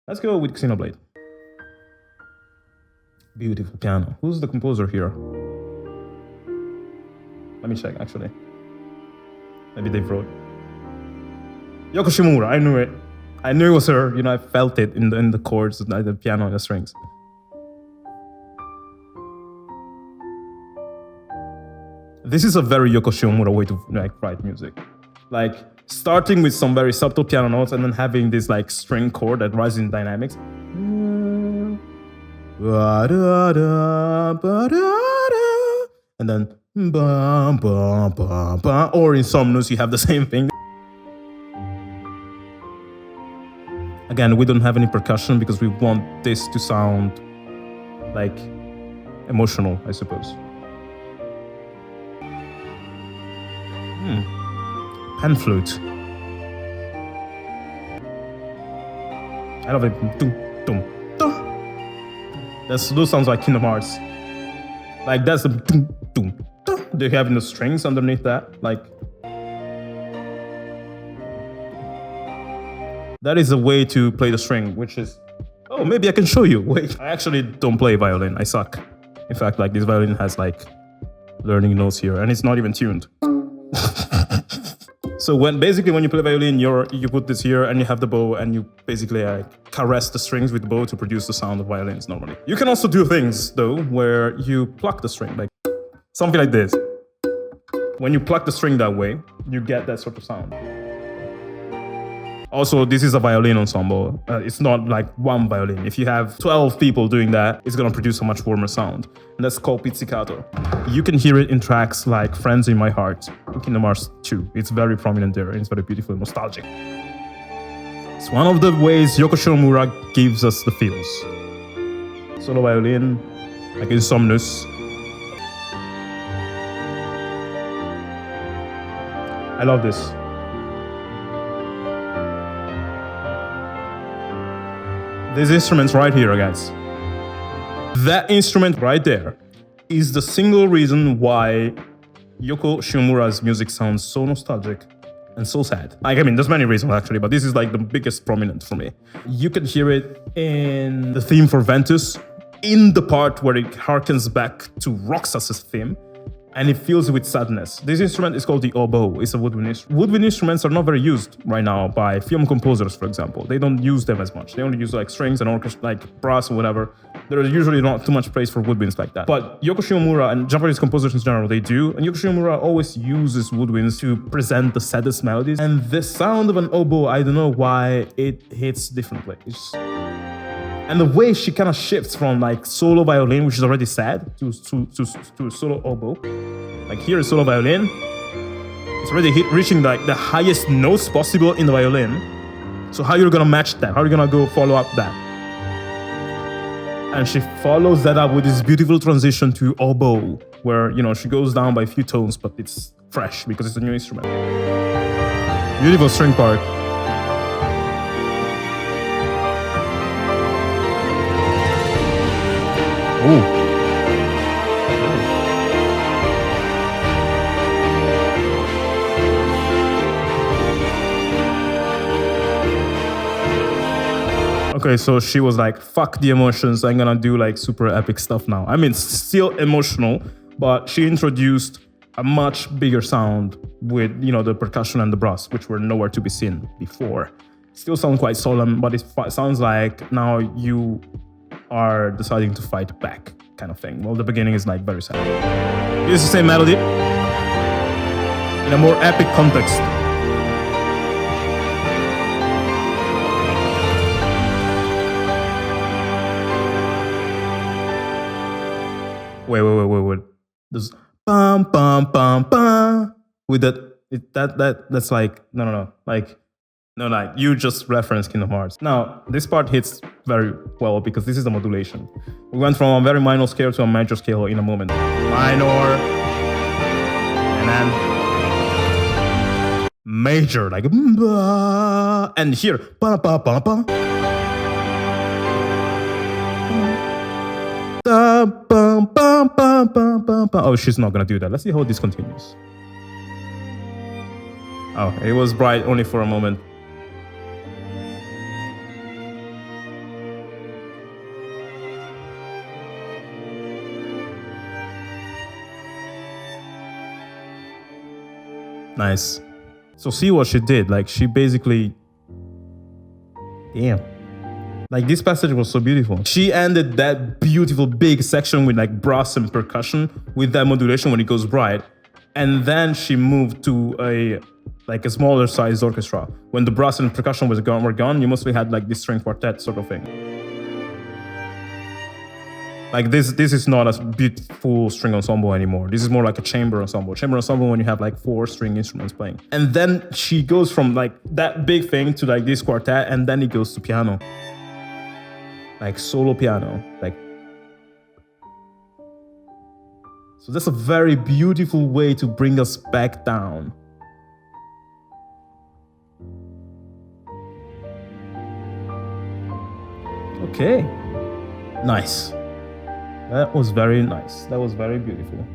Let's go with Xenoblade. Beautiful piano. Who's the composer here? Let me check, actually. Maybe they wrote. Yoko Shimomura, I knew it. I knew it was her. You know, I felt it in the chords, the piano and the strings. This is a very Yoko Shimomura way to write music. Like starting with some very subtle piano notes and then having this like string chord that rises in dynamics. And then or in Somnus you have the same thing. Again, we don't have any percussion because we want this to sound like emotional, I suppose. Pan flute. I love it. Those sounds like Kingdom Hearts. Like that's the they have in the strings underneath that. Like that is a way to play the string, which is maybe I can show you. Wait, I actually don't play violin. I suck. In fact, like this violin has like learning notes here, and it's not even tuned. So when you play violin, you put this here and you have the bow and you basically caress the strings with the bow to produce the sound of violins normally. You can also do things though where you pluck the string, like something like this. When you pluck the string that way, you get that sort of sound. Also, this is a violin ensemble. It's not like one violin. If you have 12 people doing that, it's gonna produce a much warmer sound. And that's called pizzicato. You can hear it in tracks like Friends in My Heart, in Kingdom Hearts 2. It's very prominent there, and it's very beautiful and nostalgic. It's one of the ways Yoko Shimomura gives us the feels. Solo violin, like in Somnus. I love this. These instruments right here, guys. That instrument right there is the single reason why Yoko Shimomura's music sounds so nostalgic and so sad. Like, I mean, there's many reasons actually, but this is like the biggest prominent for me. You can hear it in the theme for Ventus, in the part where it harkens back to Roxas's theme, and it fills with sadness. This instrument is called the oboe. It's a woodwind instrument. Woodwind instruments are not very used right now by film composers, for example. They don't use them as much. They only use like strings and orchestra, like brass or whatever. There is usually not too much praise for woodwinds like that. But Yoko Shimomura and Japanese composers in general, they do. And Yoko Shimomura always uses woodwinds to present the saddest melodies. And the sound of an oboe, I don't know why it hits differently. And the way she kind of shifts from like solo violin, which is already sad, to solo oboe. Like here is solo violin. It's already reaching like the highest notes possible in the violin. So how you're gonna match that? How are you gonna go follow up that? And she follows that up with this beautiful transition to oboe, where she goes down by a few tones, but it's fresh because it's a new instrument. Beautiful string part. Ooh. Okay, so she was like, fuck the emotions, I'm gonna do like super epic stuff now. I mean, still emotional, but she introduced a much bigger sound with, the percussion and the brass, which were nowhere to be seen before. Still sound quite solemn, but it sounds like now you are deciding to fight back, kind of thing. Well, the beginning is like very sad. It's the same melody in a more epic context. Wait. There's bum bum bum bum with that's like no. Like you just referenced Kingdom Hearts. Now this part hits very well because this is a modulation. We went from a very minor scale to a major scale in a moment. Minor and then major, like and here ba ba ba ba. Oh, she's not gonna do that. Let's see how this continues. Oh, it was bright only for a moment. Nice. So see what she did. Like she basically, damn. Like this passage was so beautiful. She ended that beautiful big section with like brass and percussion with that modulation when it goes bright. And then she moved to a smaller sized orchestra. When the brass and percussion were gone, you mostly had like this string quartet sort of thing. Like this is not a full string ensemble anymore. This is more like a chamber ensemble. Chamber ensemble when you have like 4 string instruments playing. And then she goes from like that big thing to like this quartet, and then it goes to piano. Like solo piano. Like, so that's a very beautiful way to bring us back down. Okay. Nice. That was very nice. That was very beautiful.